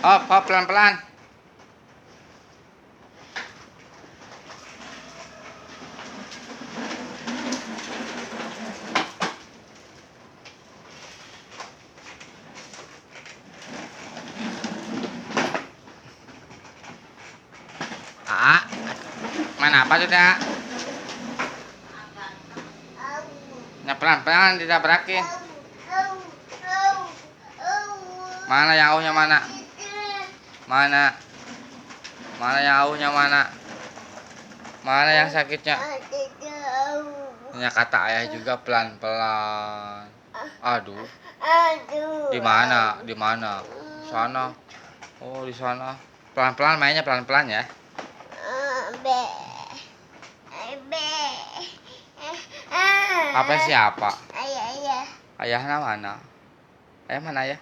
Hop, pelan-pelan. Mana apa sudah? Ya pelan-pelan ditabrakin. Mana yang aunya mana? Mana? Mana yang aunya mana? Mana yang sakitnya? Ya kata ayah juga pelan-pelan. Aduh. Di mana? Di mana? Sana. Oh, di sana. Pelan-pelan mainnya pelan-pelan ya. Apa siapa? Ayahnya mana? Ayah mana ya?